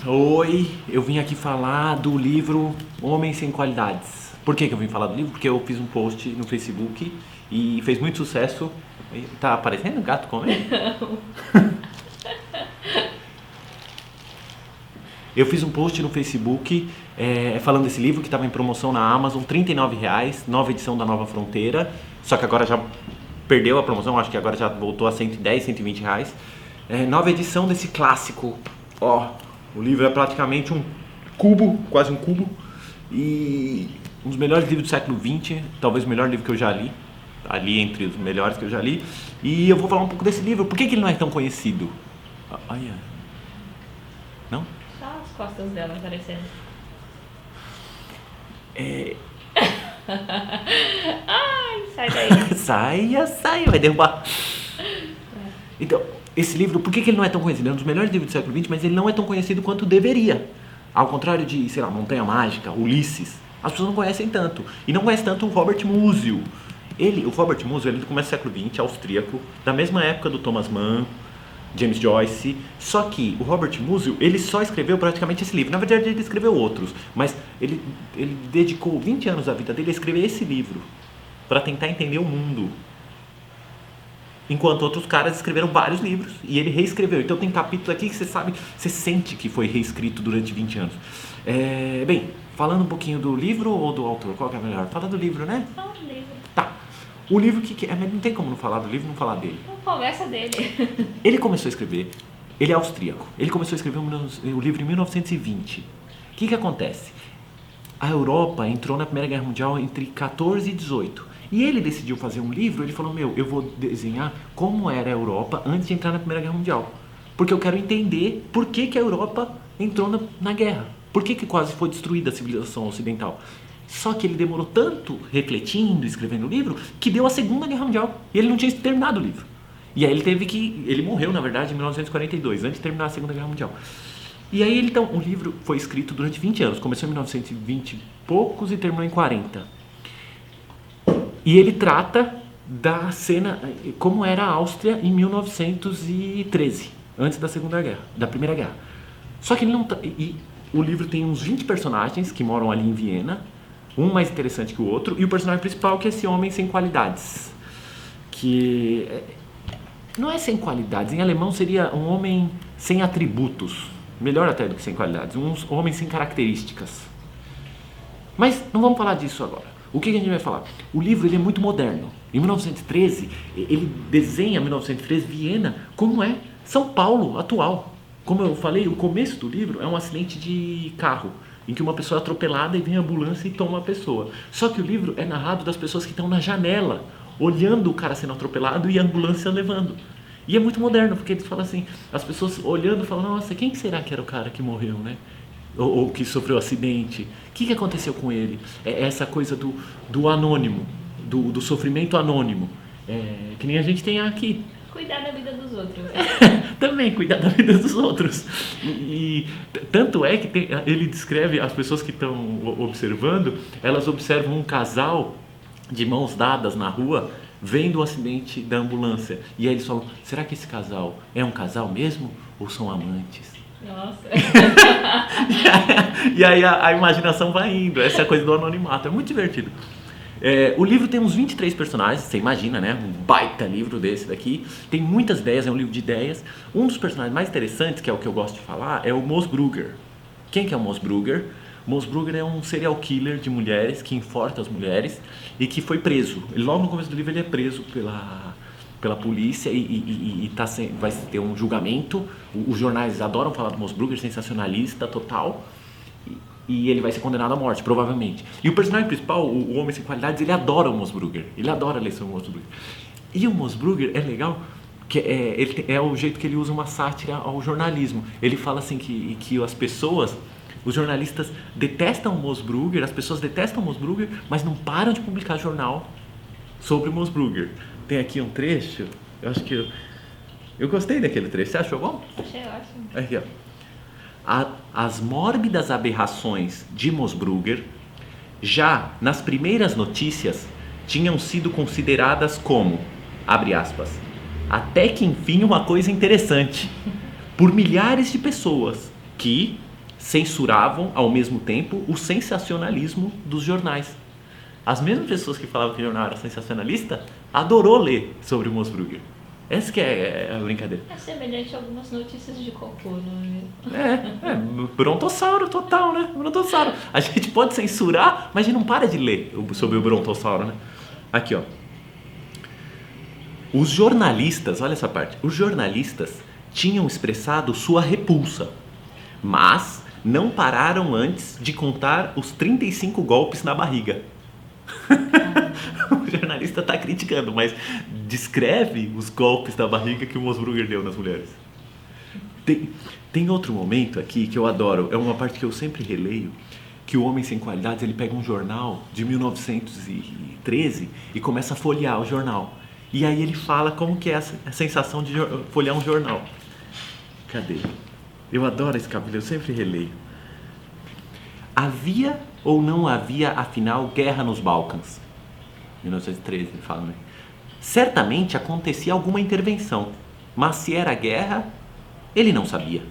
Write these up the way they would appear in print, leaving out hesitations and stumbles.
Oi, eu vim aqui falar do livro Homens Sem Qualidades. Por que eu vim falar do livro? Porque eu fiz um post no Facebook e fez muito sucesso. Tá aparecendo um gato comendo? Eu fiz um post no Facebook falando desse livro que estava em promoção na Amazon, R$39, nova edição da Nova Fronteira, só que agora já perdeu a promoção, acho que agora já voltou a R$110, R$120. Nova edição desse clássico. O livro é praticamente um cubo, quase um cubo, e um dos melhores livros do século XX, talvez o melhor livro que eu já li, ali entre os melhores que eu já li, e eu vou falar um pouco desse livro. Por que ele não é tão conhecido? Olha, não? Só as costas dela aparecendo. Ai, sai daí. Saia, vai derrubar. Então, esse livro, por que ele não é tão conhecido? É um dos melhores livros do século XX, mas ele não é tão conhecido quanto deveria. Ao contrário de, sei lá, Montanha Mágica, Ulisses, as pessoas não conhecem tanto. E não conhecem tanto o Robert Musil. O Robert Musil, ele começa no século XX, austríaco, da mesma época do Thomas Mann, James Joyce. Só que o Robert Musil, ele só escreveu praticamente esse livro. Na verdade, ele escreveu outros, mas ele dedicou 20 anos da vida dele a escrever esse livro, para tentar entender o mundo. Enquanto outros caras escreveram vários livros e ele reescreveu. Então tem capítulos aqui que você sabe, você sente que foi reescrito durante 20 anos. Bem, falando um pouquinho do livro ou do autor, qual que é melhor? Fala do livro, né? Fala do livro. Tá. O livro que é, mas não tem como não falar do livro, não falar dele. Então conversa dele. Ele começou a escrever, ele é austríaco, ele começou a escrever o livro em 1920. O que acontece? A Europa entrou na Primeira Guerra Mundial entre 14 e 18. E ele decidiu fazer um livro, ele falou, eu vou desenhar como era a Europa antes de entrar na Primeira Guerra Mundial. Porque eu quero entender por que a Europa entrou na guerra. Por que quase foi destruída a civilização ocidental. Só que ele demorou tanto refletindo, escrevendo o livro, que deu a Segunda Guerra Mundial. E ele não tinha terminado o livro. E aí ele morreu, na verdade, em 1942, antes de terminar a Segunda Guerra Mundial. E aí, então, o livro foi escrito durante 20 anos. Começou em 1920 e poucos e terminou em 40. E ele trata da cena, como era a Áustria em 1913, antes da Segunda Guerra, da Primeira Guerra. Só que ele não e o livro tem uns 20 personagens que moram ali em Viena, um mais interessante que o outro, e o personagem principal que é esse homem sem qualidades, que não é sem qualidades, em alemão seria um homem sem atributos, melhor até do que sem qualidades, um homem sem características. Mas não vamos falar disso agora. O que a gente vai falar? O livro ele é muito moderno. Em 1913, ele desenha 1913 Viena como é São Paulo atual. Como eu falei, o começo do livro é um acidente de carro, em que uma pessoa é atropelada e vem a ambulância e toma a pessoa. Só que o livro é narrado das pessoas que estão na janela, olhando o cara sendo atropelado e a ambulância levando. E é muito moderno, porque eles falam assim, as pessoas olhando falam, nossa, quem será que era o cara que morreu, né? Ou que sofreu acidente, o que aconteceu com ele? É essa coisa do anônimo, do sofrimento anônimo, que nem a gente tem aqui. Cuidar da vida dos outros. Também cuidar da vida dos outros. E tanto é que ele descreve as pessoas que estão observando, elas observam um casal de mãos dadas na rua, vendo o acidente da ambulância. E aí eles falam, será que esse casal é um casal mesmo ou são amantes? Nossa. E aí a imaginação vai indo, essa coisa do anonimato, é muito divertido. O livro tem uns 23 personagens, você imagina, né? Um baita livro desse daqui, tem muitas ideias, é um livro de ideias. Um dos personagens mais interessantes, que é o que eu gosto de falar, é o Moos Brugger. Quem que é o Moos Brugger? Moos Brugger é um serial killer de mulheres, que enforca as mulheres e que foi preso. Logo no começo do livro ele é preso pela polícia e vai ter um julgamento. Os jornais adoram falar do Moos Brugger, sensacionalista total, e ele vai ser condenado à morte, provavelmente. E o personagem principal, o homem sem qualidades, ele adora o Moos Brugger, ele adora ler sobre o Moos Brugger. E o Moos Brugger é legal, que é o jeito que ele usa uma sátira ao jornalismo. Ele fala assim que as pessoas, os jornalistas detestam o Moos Brugger, as pessoas detestam o Moos Brugger, mas não param de publicar jornal sobre o Moos Brugger. Tem aqui um trecho, eu acho que eu gostei daquele trecho, você achou bom? Achei ótimo. Aqui, ó. As mórbidas aberrações de Moos Brugger, já nas primeiras notícias, tinham sido consideradas como, abre aspas, até que enfim uma coisa interessante, por milhares de pessoas que, censuravam ao mesmo tempo o sensacionalismo dos jornais. As mesmas pessoas que falavam que o jornal era sensacionalista adorou ler sobre o Moosbrugger. Essa que é a brincadeira. É semelhante a algumas notícias de cocô, não é? Brontossauro total, né? Brontossauro. A gente pode censurar, mas a gente não para de ler sobre o brontossauro, né? Aqui, ó. Os jornalistas, olha essa parte, os jornalistas tinham expressado sua repulsa, mas não pararam antes de contar os 35 golpes na barriga. O jornalista está criticando, mas descreve os golpes da barriga que o Moosbrugger deu nas mulheres. Tem outro momento aqui que eu adoro, é uma parte que eu sempre releio, que o Homem Sem Qualidades, ele pega um jornal de 1913 e começa a folhear o jornal. E aí ele fala como que é a sensação de folhear um jornal. Cadê? Eu adoro esse capítulo, eu sempre releio. Havia ou não havia, afinal, guerra nos Balcãs? 1913, ele fala, né? Certamente acontecia alguma intervenção, mas se era guerra, ele não sabia.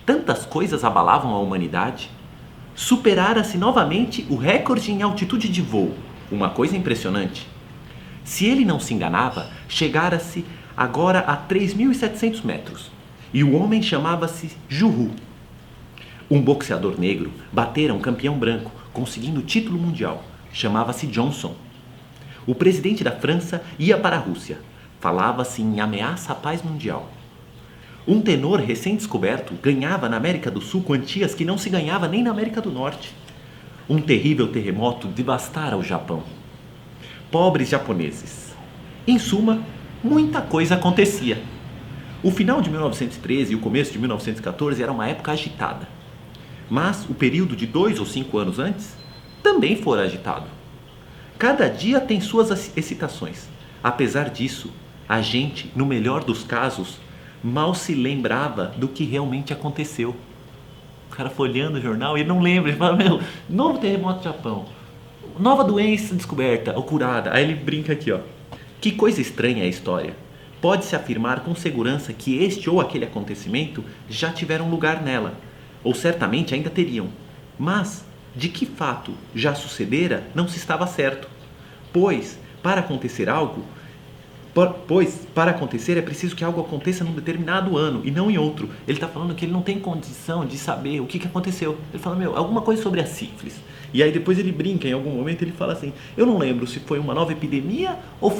Tantas coisas abalavam a humanidade. Superara-se novamente o recorde em altitude de voo, uma coisa impressionante. Se ele não se enganava, chegara-se agora a 3.700 metros, e o homem chamava-se Juru. Um boxeador negro batera um campeão branco, conseguindo o título mundial. Chamava-se Johnson. O presidente da França ia para a Rússia. Falava-se em ameaça à paz mundial. Um tenor recém-descoberto ganhava na América do Sul quantias que não se ganhava nem na América do Norte. Um terrível terremoto devastara o Japão. Pobres japoneses. Em suma, muita coisa acontecia. O final de 1913 e o começo de 1914 era uma época agitada. Mas o período de 2 ou 5 anos antes também fora agitado. Cada dia tem suas excitações. Apesar disso, a gente, no melhor dos casos, mal se lembrava do que realmente aconteceu. O cara folheando o jornal e ele não lembra. Ele fala, novo terremoto no Japão. Nova doença descoberta ou curada. Aí ele brinca aqui, ó. Que coisa estranha é a história. Pode-se afirmar com segurança que este ou aquele acontecimento já tiveram lugar nela, ou certamente ainda teriam. Mas, de que fato já sucedera, não se estava certo. Pois, para acontecer é preciso que algo aconteça num determinado ano e não em outro. Ele está falando que ele não tem condição de saber o que aconteceu. Ele fala, alguma coisa sobre a sífilis. E aí depois ele brinca, em algum momento ele fala assim, eu não lembro se foi uma nova epidemia ou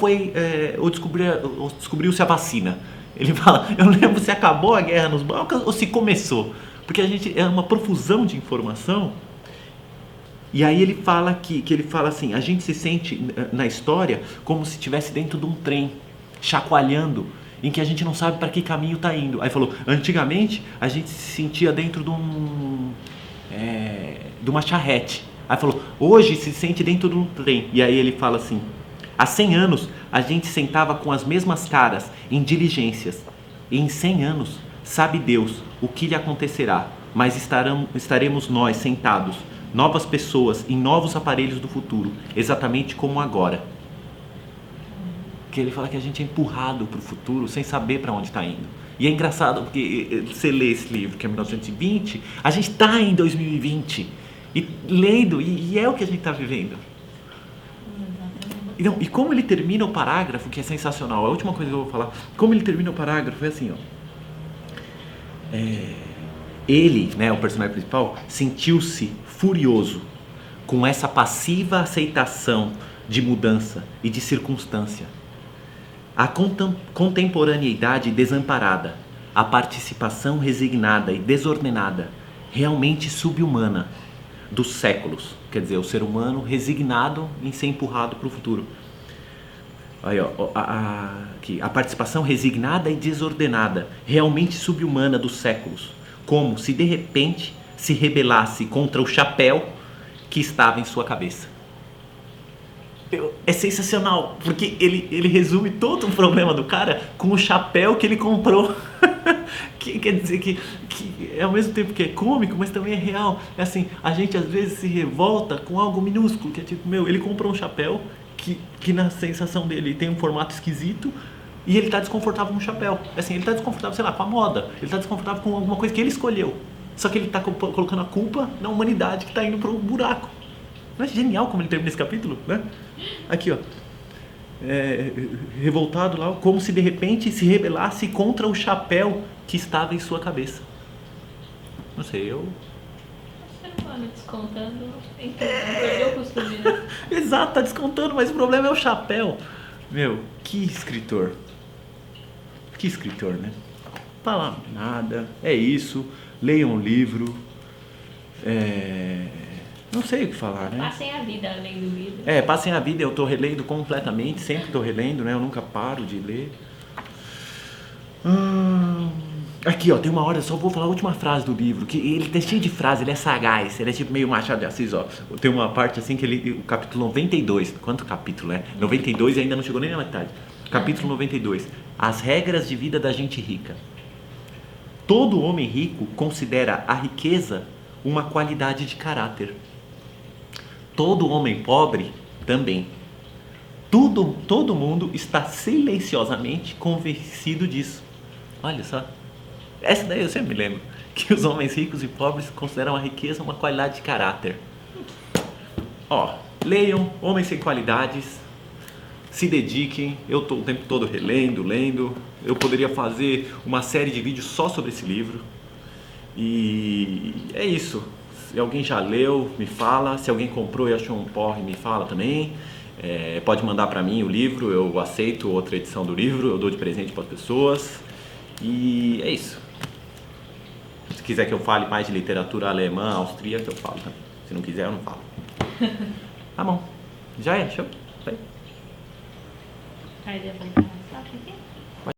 descobriu-se a vacina. Ele fala, eu não lembro se acabou a guerra nos Balcãs ou se começou. Porque a gente é uma profusão de informação. E aí ele fala que ele fala assim, a gente se sente na história como se estivesse dentro de um trem, chacoalhando, em que a gente não sabe para que caminho está indo. Aí falou, antigamente a gente se sentia dentro de uma charrete. Aí falou, hoje se sente dentro de um trem. E aí ele fala assim, há 100 anos a gente sentava com as mesmas caras em diligências. E em 100 anos, sabe Deus o que lhe acontecerá, mas estaremos nós sentados, novas pessoas em novos aparelhos do futuro, exatamente como agora. Que ele fala que a gente é empurrado para o futuro sem saber para onde está indo. E é engraçado porque você lê esse livro que é 1920, a gente está em 2020 e lendo, e é o que a gente está vivendo. E como ele termina o parágrafo, que é sensacional, a última coisa que eu vou falar, como ele termina o parágrafo é assim, ó. Ele, né, o personagem principal, sentiu-se furioso com essa passiva aceitação de mudança e de circunstância. A contemporaneidade desamparada, a participação resignada e desordenada, realmente subhumana dos séculos. Quer dizer, o ser humano resignado em ser empurrado para o futuro. Aí, ó, aqui, a participação resignada e desordenada, realmente subhumana dos séculos, como se de repente se rebelasse contra o chapéu que estava em sua cabeça. É sensacional, porque ele resume todo o problema do cara com o chapéu que ele comprou. Que quer dizer que é ao mesmo tempo que é cômico, mas também é real. É assim, a gente às vezes se revolta com algo minúsculo, que é tipo, ele comprou um chapéu que na sensação dele tem um formato esquisito e ele está desconfortável com o chapéu. Assim, ele está desconfortável, sei lá, com a moda. Ele está desconfortável com alguma coisa que ele escolheu. Só que ele está colocando a culpa na humanidade que está indo para o buraco. Não é genial como ele termina esse capítulo, né? Aqui, ó. Revoltado lá, como se de repente se rebelasse contra o chapéu que estava em sua cabeça. Não sei, eu... Você não vai me descontando, então perdeu o costume, né? Exato, tá descontando, mas o problema é o chapéu. Meu, que escritor. Que escritor, né? Fala nada, é isso, leiam um livro, não sei o que falar, né? Passem a vida além do livro. Passem a vida, eu tô relendo completamente, sempre tô relendo, né? Eu nunca paro de ler. Aqui, ó, tem uma hora, só vou falar a última frase do livro, que ele tá cheio de frases, ele é sagaz, ele é tipo meio Machado de Assis, ó. Tem uma parte assim que o capítulo 92, quanto capítulo é? 92 e ainda não chegou nem na metade. Capítulo 92, as regras de vida da gente rica. Todo homem rico considera a riqueza uma qualidade de caráter. Todo homem pobre também. Todo mundo está silenciosamente convencido disso. Olha só. Essa daí eu sempre me lembro. Que os homens ricos e pobres consideram a riqueza uma qualidade de caráter. Ó, leiam Homens Sem Qualidades. Se dediquem. Eu estou o tempo todo relendo, lendo. Eu poderia fazer uma série de vídeos só sobre esse livro. E é isso. Se alguém já leu, me fala. Se alguém comprou e achou um porre, me fala também. Pode mandar para mim o livro, eu aceito outra edição do livro, eu dou de presente para as pessoas. E é isso. Se quiser que eu fale mais de literatura alemã, austríaca, eu falo também. Se não quiser, eu não falo. Tá bom. Já é, show. Aí depois, sabe o que?